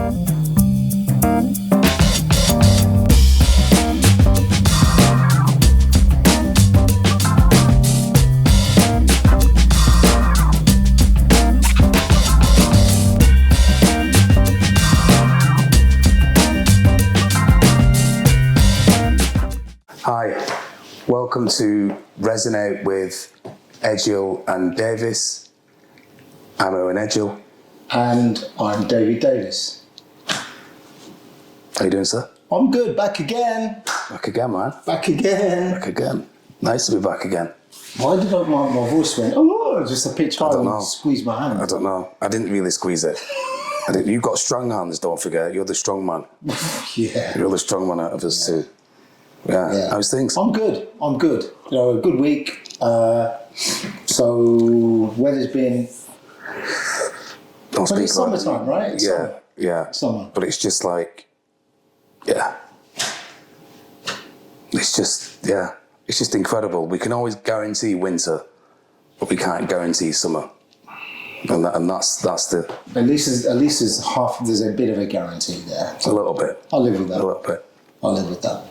Hi, welcome to Resonate with Edgehill and Davis. I'm Owen Edgehill. And I'm David Davis. How you doing, sir? I'm good, back again. Back again, man. Back again. Back again. Nice to be back again. Why did my voice went, oh, just a pitch high and squeeze my hand? I don't know. I didn't really squeeze it. You've got strong hands, don't forget. You're the strong man. Yeah. You're the strong one out of us two. Yeah. How's things? I'm good. You know, a good week. So weather's been... Don't but speak it's about summertime, right? It's yeah. Summer. But it's just like, it's just incredible. We can always guarantee winter, but we can't guarantee summer. And that's the... At least there's a bit of a guarantee there. A little bit. I'll live with that. A little bit. I'll live with that.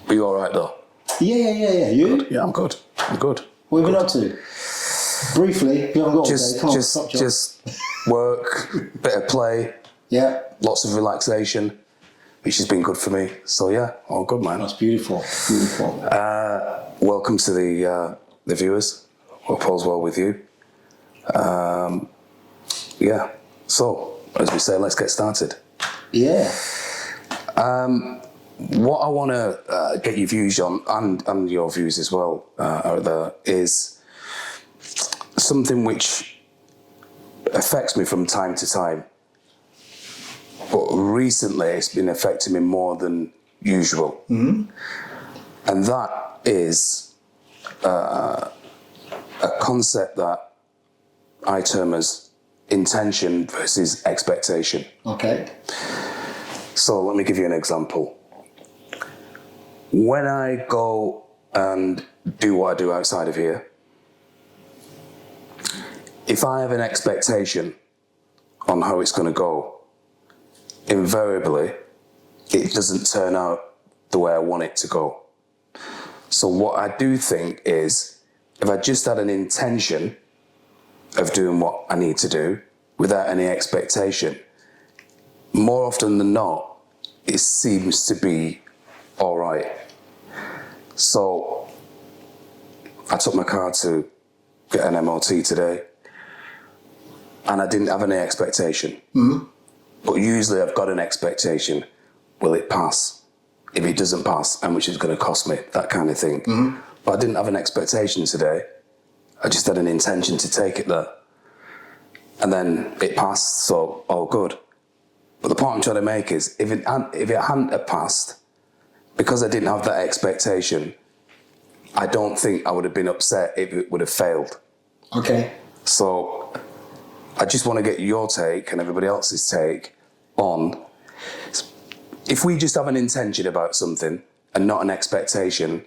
Are you all right, though? Yeah. You? Good. Yeah, I'm good. What have you been up to? Briefly, you haven't got all day. Just work, bit of play. Yeah. Lots of relaxation, which has been good for me. So yeah, all good, man. That's beautiful. Welcome to the viewers. Hope all's well with you. So as we say, let's get started. Yeah. What I want to get your views on, and your views as well, is something which affects me from time to time. But recently it's been affecting me more than usual. Mm-hmm. And that is a concept that I term as intention versus expectation. Okay. So let me give you an example. When I go and do what I do outside of here, if I have an expectation on how it's going to go, invariably, it doesn't turn out the way I want it to go. So what I do think is, if I just had an intention of doing what I need to do without any expectation, more often than not, it seems to be all right. So I took my car to get an MOT today, and I didn't have any expectation. Mm-hmm. But usually I've got an expectation. Will it pass? If it doesn't pass, how much is it going to cost me? That kind of thing. Mm-hmm. But I didn't have an expectation today. I just had an intention to take it there. And then it passed, so all good. But the point I'm trying to make is, if it hadn't have passed, because I didn't have that expectation, I don't think I would have been upset if it would have failed. Okay. So I just want to get your take and everybody else's take on, if we just have an intention about something and not an expectation,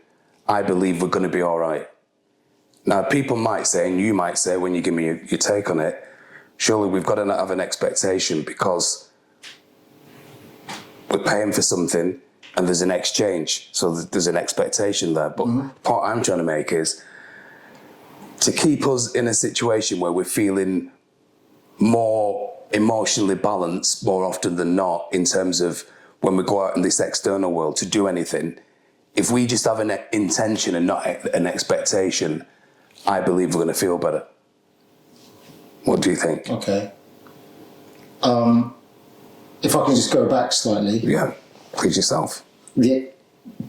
I believe we're going to be all right. Now, people might say, and you might say when you give me your take on it, surely we've got to have an expectation because we're paying for something and there's an exchange, so there's an expectation there. But the point I'm trying to make is to keep us in a situation where we're feeling more emotionally balanced more often than not in terms of when we go out in this external world to do anything. If we just have an intention and not an expectation, I believe we're going to feel better. What do you think? Okay. If I can just go back slightly. Yeah, please yourself. Yeah.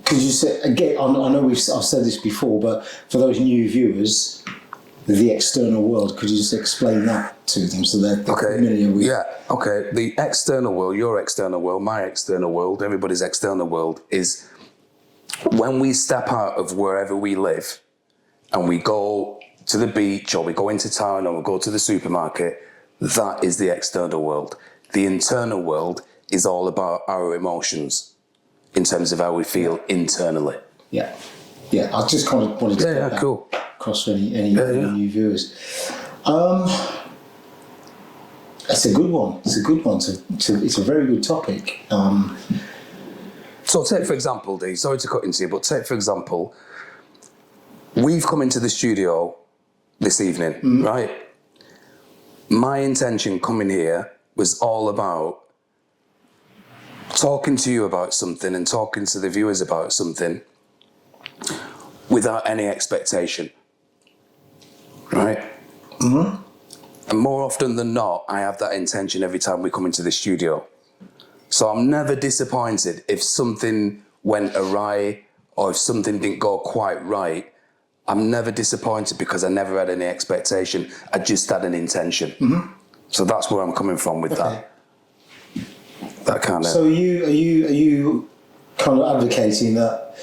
Could you say, again, I know I've said this before, but for those new viewers, the external world, could you just explain that to them so they're familiar with... Yeah, okay. The external world, your external world, my external world, everybody's external world is when we step out of wherever we live and we go to the beach or we go into town or we go to the supermarket, that is the external world. The internal world is all about our emotions in terms of how we feel internally. Yeah. I just kind of wanted to get that cool. across for any new viewers. A That's a good one. It's a good one. It's a very good topic. So take for example, Dee, sorry to cut into you, but take for example, we've come into the studio this evening, right? My intention coming here was all about talking to you about something and talking to the viewers about something without any expectation, right? And more often than not, I have that intention every time we come into the studio. So I'm never disappointed if something went awry or if something didn't go quite right. I'm never disappointed because I never had any expectation. I just had an intention. So that's where I'm coming from with that. That kind of. So are you kind of advocating that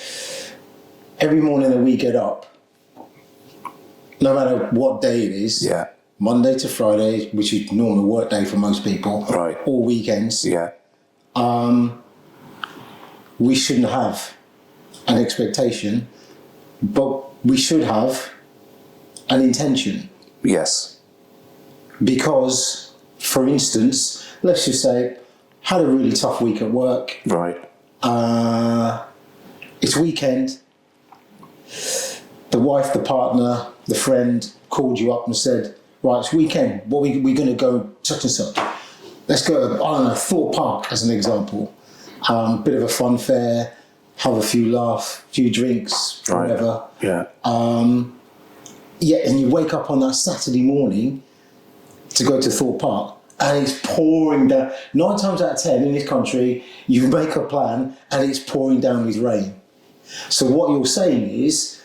every morning that we get up, no matter what day it is, Monday to Friday, which is normal work day for most people, right, or weekends, we shouldn't have an expectation, but we should have an intention. Yes. Because, for instance, let's just say, had a really tough week at work. Right. It's weekend. The wife, the partner, the friend called you up and said, right, it's weekend. What we're going to go such and such. Let's go, I don't know, Thorpe Park as an example. Bit of a fun fair, have a few laughs, few drinks, whatever. Yeah. And you wake up on that Saturday morning to go to Thorpe Park and it's pouring down. 9 times out of 10 in this country, you make a plan and it's pouring down with rain. So what you're saying is,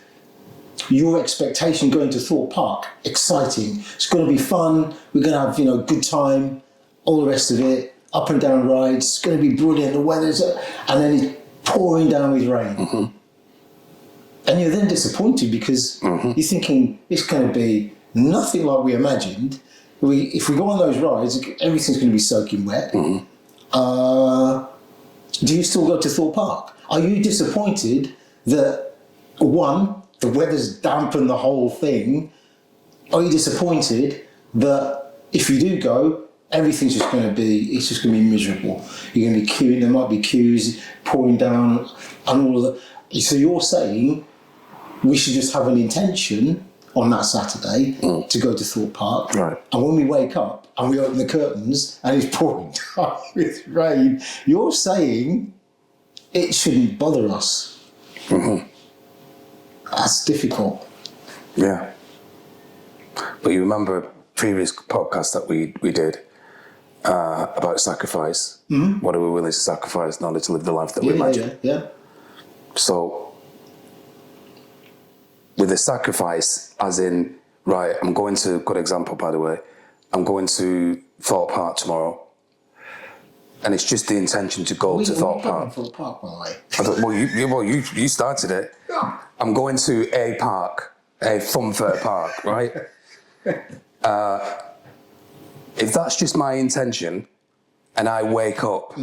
your expectation going to Thorpe Park, exciting. It's going to be fun. We're going to have, good time, all the rest of it, up and down rides. It's going to be brilliant. The weather's, and then it's pouring down with rain. And you're then disappointed because you're thinking it's going to be nothing like we imagined. If we go on those rides, everything's going to be soaking wet. Do you still go to Thorpe Park? Are you disappointed that, one, the weather's dampened the whole thing? Are you disappointed that if you do go, everything's just going to be miserable? You're going to be queuing, there might be queues pouring down and all of that. So you're saying we should just have an intention on that Saturday to go to Thorpe Park. Right. And when we wake up and we open the curtains and it's pouring down with rain, you're saying it shouldn't bother us. That's difficult. Yeah. But you remember a previous podcast that we did about sacrifice. What are we willing to sacrifice in order to live the life that we imagine? Yeah. So, with a sacrifice, as in, right, I'm going to, good example by the way, I'm going to Thorpe Park tomorrow. And it's just the intention to go to Thorpe Park. Thorpe Park, by the way. You started it. I'm going to a park, a fun fair park, right? If that's just my intention, and I wake up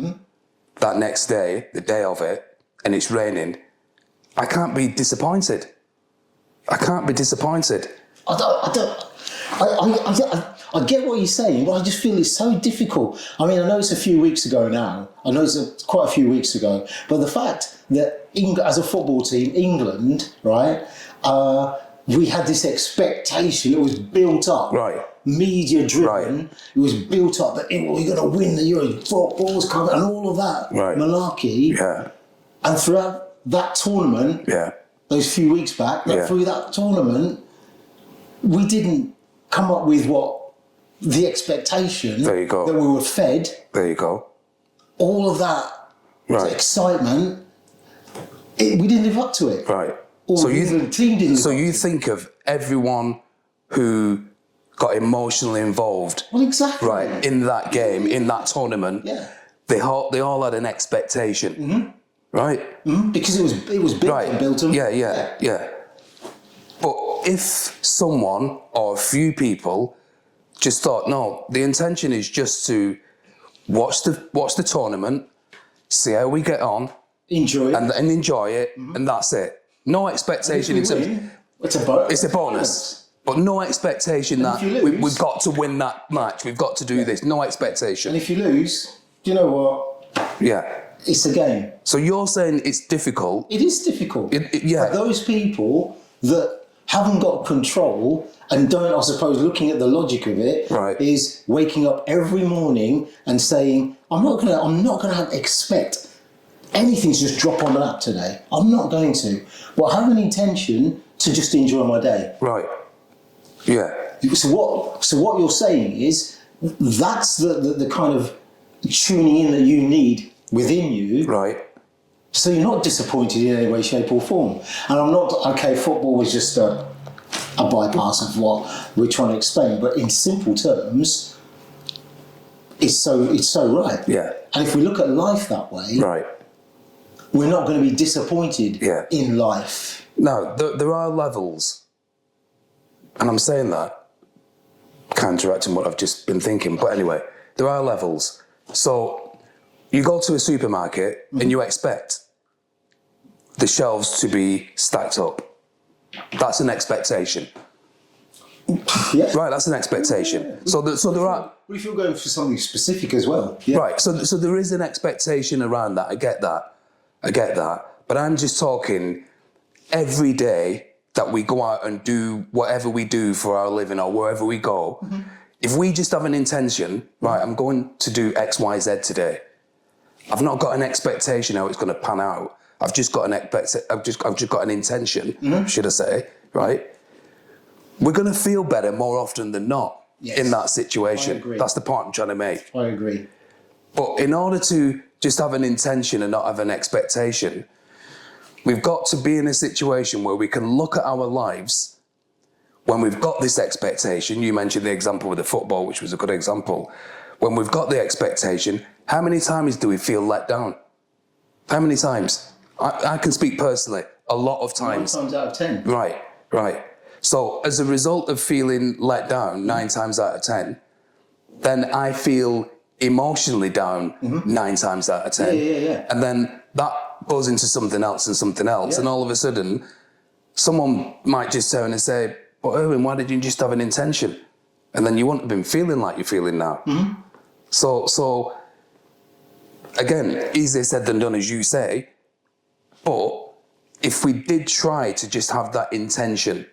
that next day, the day of it, and it's raining, I can't be disappointed. I get what you're saying, but I just feel it's so difficult. I mean, I know it's a few weeks ago now. I know it's quite a few weeks ago. But the fact that as a football team, England, right, we had this expectation. It was built up. Right. Media driven. Right. It was built up that we're going to win the Euro. Football's coming and all of that malarkey. Yeah. And throughout that tournament, those few weeks back, through that tournament, we didn't come up with the expectation that we were fed. There you go. All of that excitement, we didn't live up to it. Right. So the team didn't. So you think of everyone who got emotionally involved. Well, exactly. Right, in that game, in that tournament. Yeah. They all had an expectation. Right? Because it was built and built on. Yeah. But if someone or a few people just thought, no, the intention is just to watch the tournament, see how we get on, enjoy it, and enjoy it, and that's it. No expectation in terms. It's a bonus. It's a bonus. But no expectation that if you lose- we've got to win that match. We've got to do this. No expectation. And if you lose, do you know what? Yeah. It's a game. So you're saying it's difficult. It is difficult. Yeah. For those people that haven't got control and don't, I suppose, looking at the logic of it, Right. is waking up every morning and saying, I'm not gonna expect anything to just drop on my lap today. I'm not going to. But I have an intention to just enjoy my day. Right. Yeah. So what you're saying is that's the kind of tuning in that you need within you. Right. So you're not disappointed in any way, shape or form. And I'm not, okay, football was just a bypass of what we're trying to explain, but in simple terms, it's so right. Yeah. And if we look at life that way, Right. we're not going to be disappointed Yeah. in life. Now, there are levels, and I'm saying that, counteracting what I've just been thinking, but anyway, there are levels. So you go to a supermarket and you expect the shelves to be stacked up. That's an expectation. Yeah. Right, that's an expectation. Yeah. So there are... What if you're going for something specific as well? Yeah. Right, so there is an expectation around that. I get that. But I'm just talking every day that we go out and do whatever we do for our living or wherever we go. Mm-hmm. If we just have an intention, right, I'm going to do X, Y, Z today. I've not got an expectation how it's going to pan out. I've just got an intention, should I say, right? We're going to feel better more often than not in that situation. I agree. That's the point I'm trying to make. I agree. But in order to just have an intention and not have an expectation, we've got to be in a situation where we can look at our lives when we've got this expectation. You mentioned the example with the football, which was a good example. When we've got the expectation, how many times do we feel let down? How many times? I can speak personally, a lot of times. 9 times out of 10. Right. So as a result of feeling let down 9 times out of 10, then I feel emotionally down 9 times out of 10. Yeah. And then that goes into something else and something else. Yeah. And all of a sudden, someone might just turn and say, but Erwin, why did you just have an intention? And then you wouldn't have been feeling like you're feeling now. Mm-hmm. So again, easier said than done, as you say. But if we did try to just have that intention,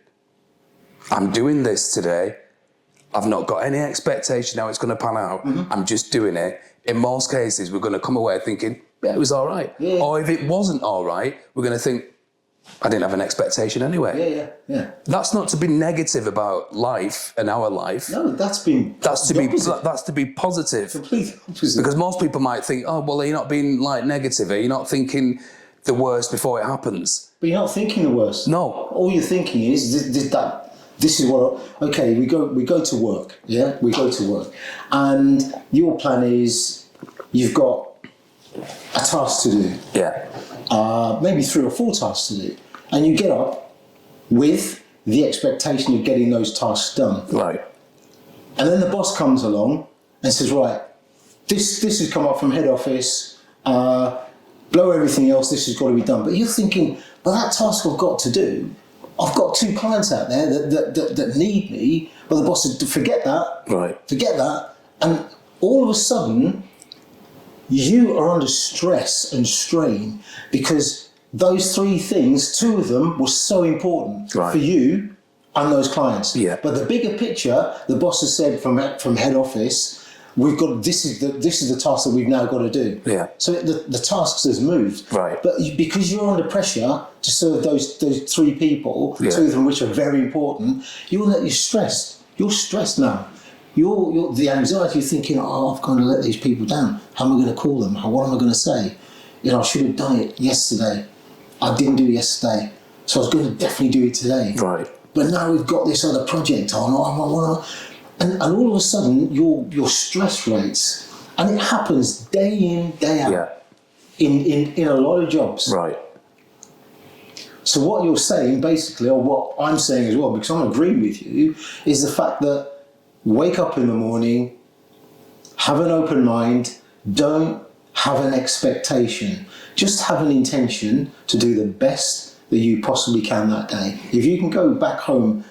I'm doing this today, I've not got any expectation how it's going to pan out, I'm just doing it. In most cases, we're going to come away thinking, yeah, it was all right. Yeah. Or if it wasn't all right, we're going to think, I didn't have an expectation anyway. Yeah. That's not to be negative about life and our life. No, that's to be positive. Complete opposite. Because most people might think, oh, well, are you not being like negative? Are you not thinking the worst before it happens? But you're not thinking the worst. No. All you're thinking is this is what. Okay, we go to work. Yeah, we go to work, and your plan is you've got a task to do. Yeah. Maybe 3 or 4 tasks to do, and you get up with the expectation of getting those tasks done. Right. And then the boss comes along and says, right, this has come up from head office, blow everything else, this has got to be done. But you're thinking, well, that task I've got to do, I've got 2 clients out there that need me. But the boss said, forget that. Right. Forget that. And all of a sudden, you are under stress and strain because those 3 things, 2 of them were so important for you and those clients. Yeah. But the bigger picture, the boss has said from head office, we've got this is the task that we've now got to do. Yeah. So the tasks has moved. Right. But because you're under pressure to serve those 3 people, 2 of them which are very important, you're stressed. You're stressed now. You're the anxiety of thinking, oh, I've got to let these people down. How am I going to call them? What am I going to say? I should have done it yesterday. I didn't do it yesterday, so I was going to definitely do it today. Right. But now we've got this other project on. And all of a sudden, your stress rates, and it happens day in, day out, in a lot of jobs. Right. So what you're saying, basically, or what I'm saying as well, because I'm agreeing with you, is the fact that wake up in the morning, have an open mind, don't have an expectation. Just have an intention to do the best that you possibly can that day. If you can go back home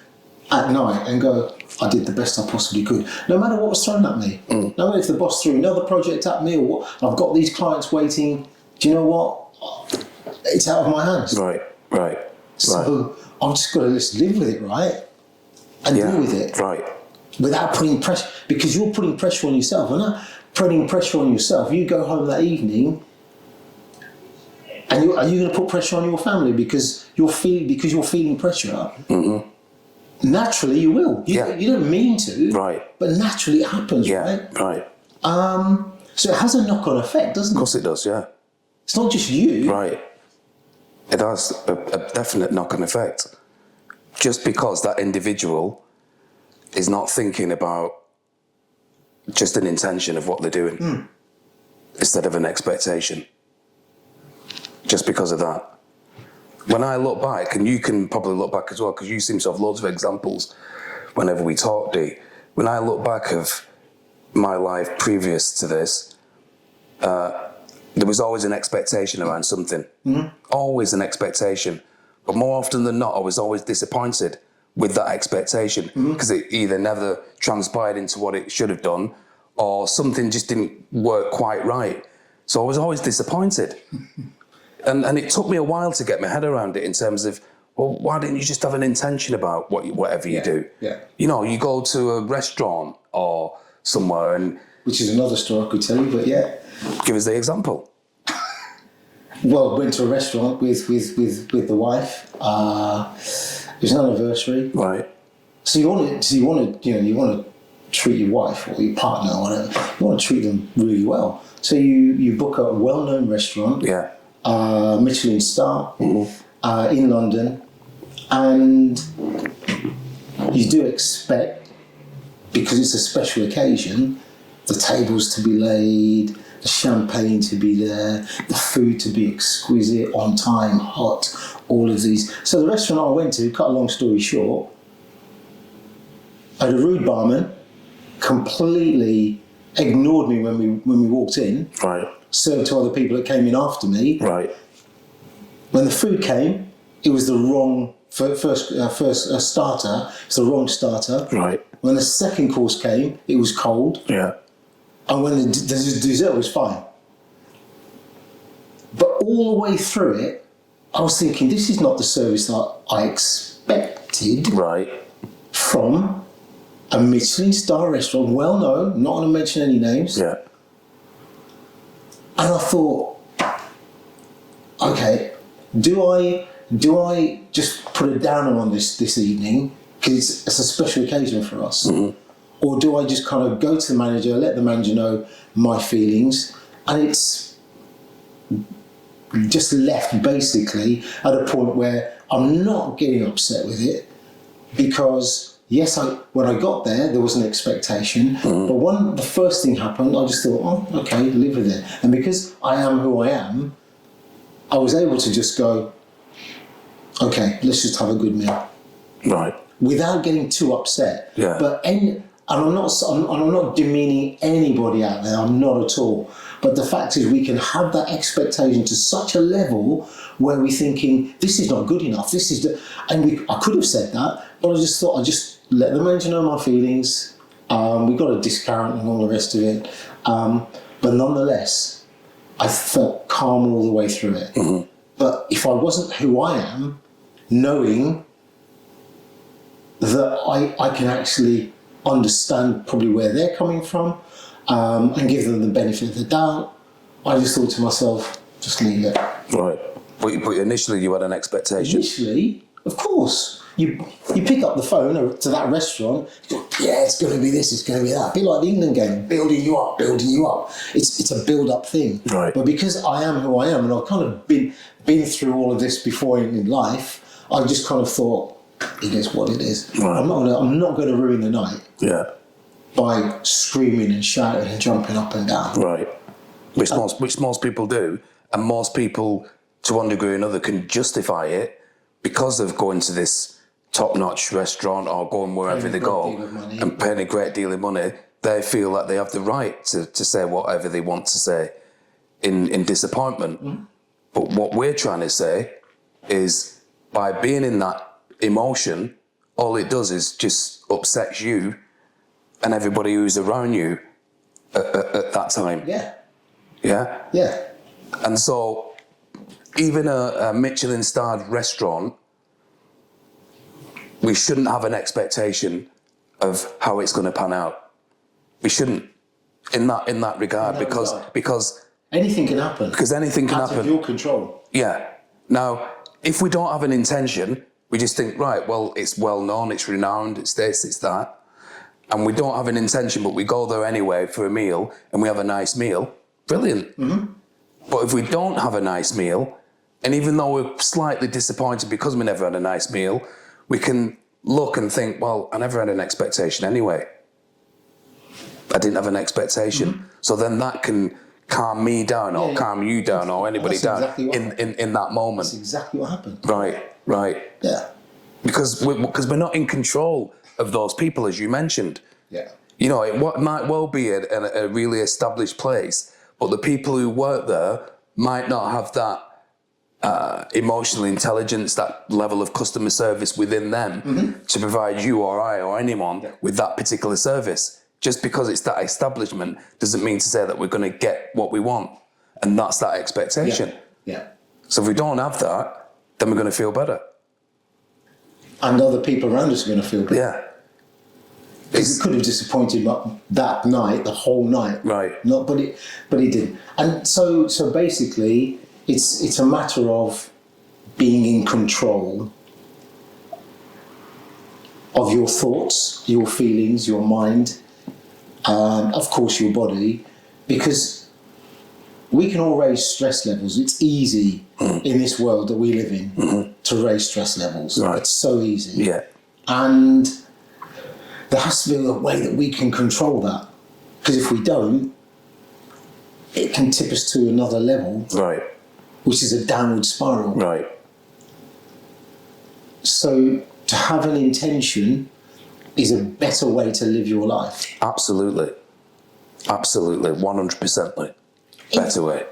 at night and go, I did the best I possibly could, no matter what was thrown at me. No matter if the boss threw another project at me or what, I've got these clients waiting. Do you know what? It's out of my hands. Right. So I've just got to just live with it, right? And deal with it. Right. Without putting pressure, because you're putting pressure on yourself. And not putting pressure on yourself, you go home that evening and are you going to put pressure on your family because you're feeling pressure? Naturally, you will. You don't mean to, right? But naturally, it happens, right? So it has a knock-on effect, doesn't it? Of course, it does. Yeah. It's not just you, right? It has a definite knock-on effect. Just because that individual is not thinking about just an intention of what they're doing instead of an expectation. Just because of that. When I look back, and you can probably look back as well, because you seem to have loads of examples whenever we talk, Dee. When I look back of my life previous to this, there was always an expectation around something. Always an expectation. But more often than not, I was always disappointed with that expectation because it either never transpired into what it should have done or something just didn't work quite right. So I was always disappointed. And it took me a while to get my head around it in terms of, well, why didn't you just have an intention about whatever you do? Yeah. You know, you go to a restaurant or somewhere and... Which is another story I could tell you, but yeah. Give us the example. Well, went to a restaurant with the wife. It was an anniversary. Right. So you want to treat your wife or your partner or whatever. You want to treat them really well. So you book a well-known restaurant. Yeah. Michelin star in London, and you do expect, because it's a special occasion, the tables to be laid, the champagne to be there, the food to be exquisite, on time, hot, all of these. So the restaurant I went to, cut a long story short, I had a rude barman, completely ignored me when we walked in. Right. Served to other people that came in after me. Right. When the food came, it was the wrong first starter. It's the wrong starter. Right. When the second course came, it was cold. Yeah. And when the dessert was fine. But all the way through it, I was thinking, this is not the service that I expected. Right. From a Michelin star restaurant, well known, not going to mention any names. Yeah. And I thought, okay, do I just put a downer on this evening because it's a special occasion for us, or do I just kind of go to the manager, let the manager know my feelings, and it's just left basically at a point where I'm not getting upset with it because. Yes, when I got there was an expectation, but the first thing happened, I just thought, oh, okay, live with it. And because I am who I am, I was able to just go, okay, let's just have a good meal. Right. Without getting too upset. Yeah. And I'm not demeaning anybody out there, I'm not at all. But the fact is we can have that expectation to such a level where we're thinking, this is not good enough, I could have said that, but I just thought I'd just let the manager know my feelings. We got a discount and all the rest of it. But nonetheless, I felt calm all the way through it. But if I wasn't who I am, knowing that I can actually understand probably where they're coming from and give them the benefit of the doubt, I just thought to myself, just leave it. Right. But initially you had an expectation. Initially, of course. You pick up the phone to that restaurant, you go, yeah, it's going to be this, it's going to be that. A bit like the England game, building you up. It's a build-up thing. Right. But because I am who I am, and I've kind of been through all of this before in life, I just kind of thought, it is what it is. Right. I'm not going to ruin the night. Yeah. By screaming and shouting and jumping up and down. Right. Which most people do, and most people, to one degree or another, can justify it because of going to this top-notch restaurant or going wherever they go and paying a great deal of money. They feel like they have the right to say whatever they want to say in disappointment. But what we're trying to say is by being in that emotion all it does is just upsets you and everybody who's around you at that time. Yeah. Yeah? Yeah. And so even a Michelin-starred restaurant, we shouldn't have an expectation of how it's going to pan out. We shouldn't, in that regard, because anything can happen. Because anything can happen. Out of your control. Yeah. Now, if we don't have an intention, we just think, right, well, it's well known, it's renowned, it's this, it's that, and we don't have an intention, but we go there anyway for a meal, and we have a nice meal, brilliant. Mm-hmm. But if we don't have a nice meal, and even though we're slightly disappointed because we never had a nice meal, we can look and think, well, I never had an expectation anyway. I didn't have an expectation. Mm-hmm. So then that can calm me down or calm you down or anybody down exactly in that moment. That's exactly what happened. Right. Yeah. Because we're not in control of those people, as you mentioned. Yeah. You know, it might well be a really established place, but the people who work there might not have that emotional intelligence, that level of customer service within them to provide you or I or anyone with that particular service. Just because it's that establishment doesn't mean to say that we're going to get what we want. And that's that expectation. Yeah. So if we don't have that, then we're going to feel better. And other people around us are going to feel better. Yeah. Because it could have disappointed that night, the whole night. Right. But it didn't. And so basically, it's a matter of being in control of your thoughts, your feelings, your mind, of course your body, because we can all raise stress levels. It's easy in this world that we live in to raise stress levels. Right. It's so easy. Yeah. And there has to be a way that we can control that. Because if we don't, it can tip us to another level. Right. Which is a downward spiral. Right. So to have an intention is a better way to live your life. Absolutely. 100% better way.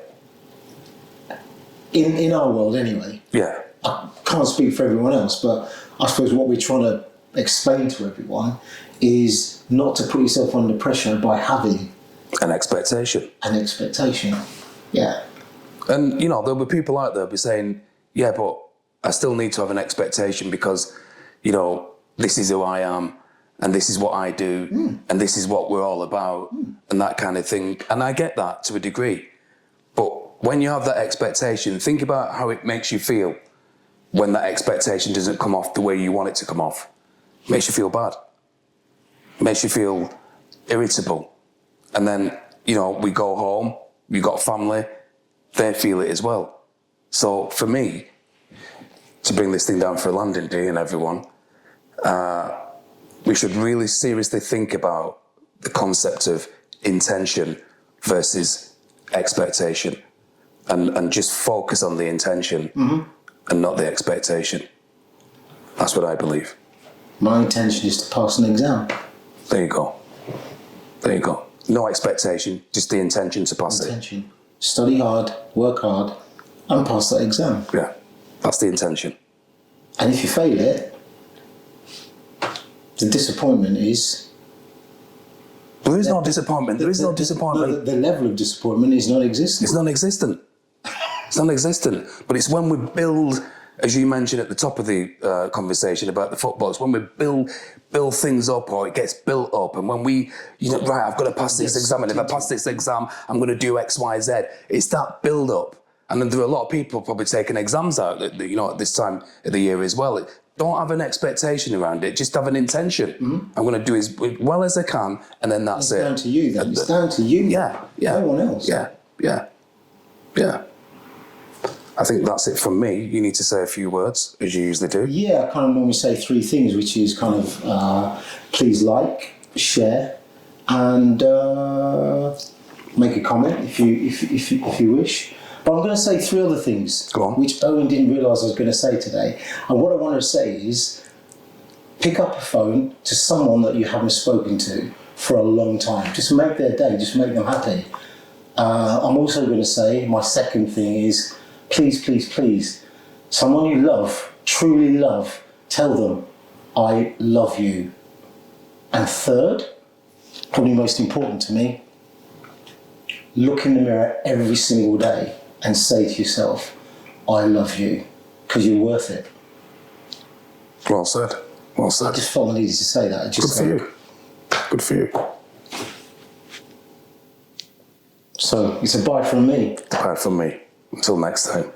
In our world anyway. Yeah. I can't speak for everyone else, but I suppose what we're trying to explain to everyone is not to put yourself under pressure by having an expectation. Yeah. And, you know, there'll be people out there be saying, yeah, but I still need to have an expectation because, you know, this is who I am and this is what I do and this is what we're all about and that kind of thing. And I get that to a degree. But when you have that expectation, think about how it makes you feel when that expectation doesn't come off the way you want it to come off. It makes you feel bad. It makes you feel irritable. And then, you know, we go home, we've got family, they feel it as well. So for me, to bring this thing down for a landing, Dee and everyone, we should really seriously think about the concept of intention versus expectation and just focus on the intention and not the expectation. That's what I believe. My intention is to pass an exam. There you go. No expectation, just the intention to pass it. Study hard, work hard, and pass that exam. Yeah, that's the intention. And if you fail it, the disappointment is... There is no disappointment. There is no disappointment. No, the level of disappointment is non-existent. It's non-existent. It's non-existent. But it's when we build, as you mentioned at the top of the conversation about the football, it's when we build things up or it gets built up, and when we, you know, right, I've got to pass this exam, and if I pass this exam, I'm going to do X, Y, Z. It's that build up. And then there are a lot of people probably taking exams out, you know, at this time of the year as well. Don't have an expectation around it. Just have an intention. I'm going to do as well as I can, and then that's it. It's down to you, then. It's down to you. Yeah. No one else. Yeah. I think that's it from me. You need to say a few words, as you usually do. Yeah, I kind of normally say three things, which is kind of please like, share, and make a comment if you wish. But I'm going to say three other things, which Owen didn't realise I was going to say today. And what I want to say is, pick up a phone to someone that you haven't spoken to for a long time. Just make their day. Just make them happy. I'm also going to say, my second thing is, please, someone you love, truly love, tell them I love you. And third, probably most important to me, look in the mirror every single day and say to yourself, I love you, because you're worth it. Well said. Well I said. just felt I needed to say that. Good for you. Good for you. So it's a bye from me. Bye from me. Until next time.